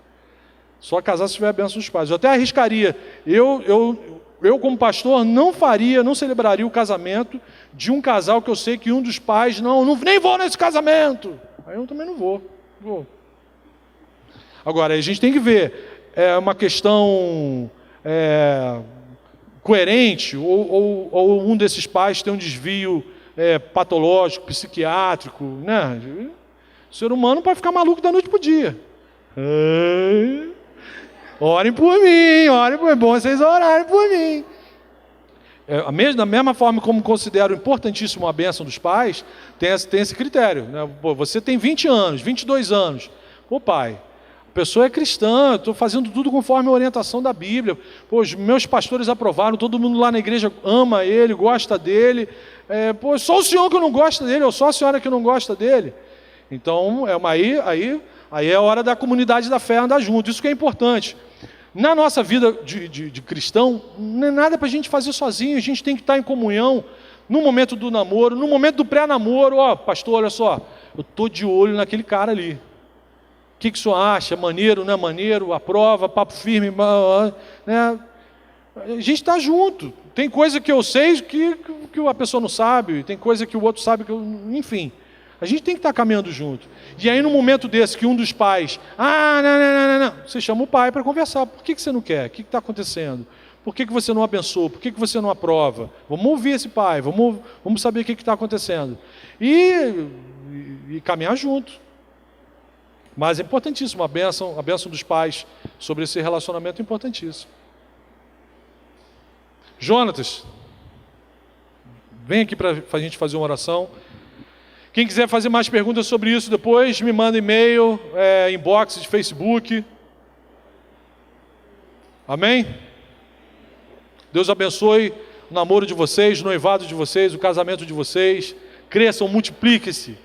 Só casar se tiver a bênção dos pais. Eu até arriscaria, eu como pastor não celebraria o casamento de um casal que eu sei que um dos pais, nem vou nesse casamento. Aí eu também não vou. Agora, a gente tem que ver, é uma questão coerente, ou um desses pais tem um desvio patológico, psiquiátrico, né? O ser humano pode ficar maluco da noite para o dia. Orem por mim, é bom vocês orarem por mim. Da mesma forma como considero importantíssimo a bênção dos pais, tem esse critério, né? Pô, você tem 20 anos, 22 anos. Pô, pai, a pessoa é cristã, estou fazendo tudo conforme a orientação da Bíblia. Pô, os meus pastores aprovaram, todo mundo lá na igreja ama ele, gosta dele. Pô, só o senhor que não gosta dele, ou só a senhora que não gosta dele. Então, aí é a hora da comunidade da fé andar junto. Isso que é importante. Na nossa vida de cristão, não é nada para a gente fazer sozinho, a gente tem que estar em comunhão, no momento do namoro, no momento do pré-namoro. Pastor, olha só, eu estou de olho naquele cara ali. O que o senhor acha? Maneiro, não é maneiro? Aprova, papo firme, né? A gente está junto. Tem coisa que eu sei que a pessoa não sabe, tem coisa que o outro sabe, enfim. A gente tem que estar caminhando junto. E aí, no momento desse, que um dos pais... não. Você chama o pai para conversar. Por que você não quer? O que está acontecendo? Por que você não abençoa? Por que você não aprova? Vamos ouvir esse pai. Vamos saber o que está acontecendo. E caminhar junto. Mas é importantíssimo. A bênção dos pais sobre esse relacionamento é importantíssimo. Jonatas, vem aqui para a gente fazer uma oração. Quem quiser fazer mais perguntas sobre isso depois, me manda e-mail, inbox de Facebook. Amém? Deus abençoe o namoro de vocês, o noivado de vocês, o casamento de vocês. Cresçam, multipliquem-se,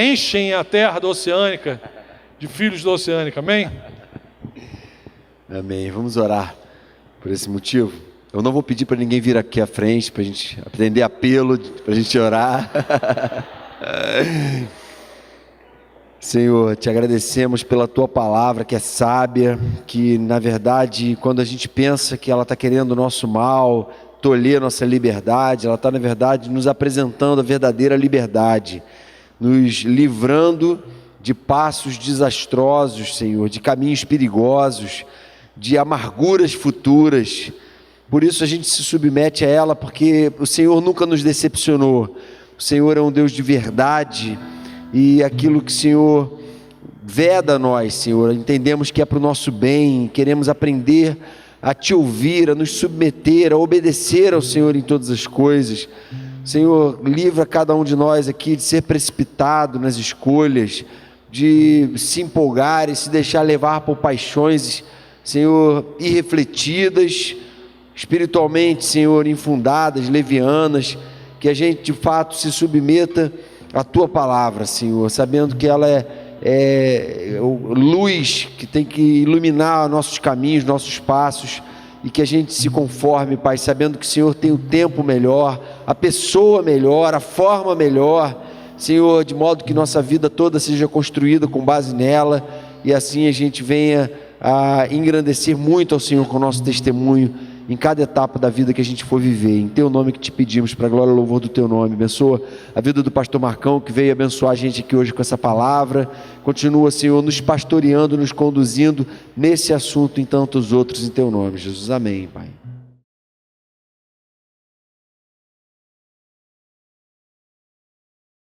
enchem a terra da Oceânica de filhos da Oceânica. Amém? Amém. Vamos orar por esse motivo. Eu não vou pedir para ninguém vir aqui à frente para a gente aprender apelo, para a gente orar. Senhor, te agradecemos pela tua palavra que é sábia, que na verdade quando a gente pensa que ela está querendo o nosso mal, tolher nossa liberdade, ela está na verdade nos apresentando a verdadeira liberdade, nos livrando de passos desastrosos, Senhor, de caminhos perigosos, de amarguras futuras. Por isso a gente se submete a ela, porque o Senhor nunca nos decepcionou. O Senhor é um Deus de verdade, e aquilo que o Senhor veda a nós, Senhor, entendemos que é para o nosso bem, queremos aprender a te ouvir, a nos submeter, a obedecer ao Senhor em todas as coisas. Senhor, livra cada um de nós aqui de ser precipitado nas escolhas, de se empolgar e se deixar levar por paixões, Senhor, irrefletidas, espiritualmente, Senhor, infundadas, levianas, que a gente de fato se submeta à tua palavra, Senhor, sabendo que ela é luz que tem que iluminar nossos caminhos, nossos passos, e que a gente se conforme, Pai, sabendo que o Senhor tem o tempo melhor, a pessoa melhor, a forma melhor, Senhor, de modo que nossa vida toda seja construída com base nela, e assim a gente venha a engrandecer muito ao Senhor com o nosso testemunho em cada etapa da vida que a gente for viver. Em teu nome que te pedimos, para a glória e louvor do teu nome. Abençoa a vida do pastor Marcão, que veio abençoar a gente aqui hoje com essa palavra. Continua, Senhor, nos pastoreando, nos conduzindo nesse assunto e em tantos outros, em teu nome, Jesus. Amém, Pai.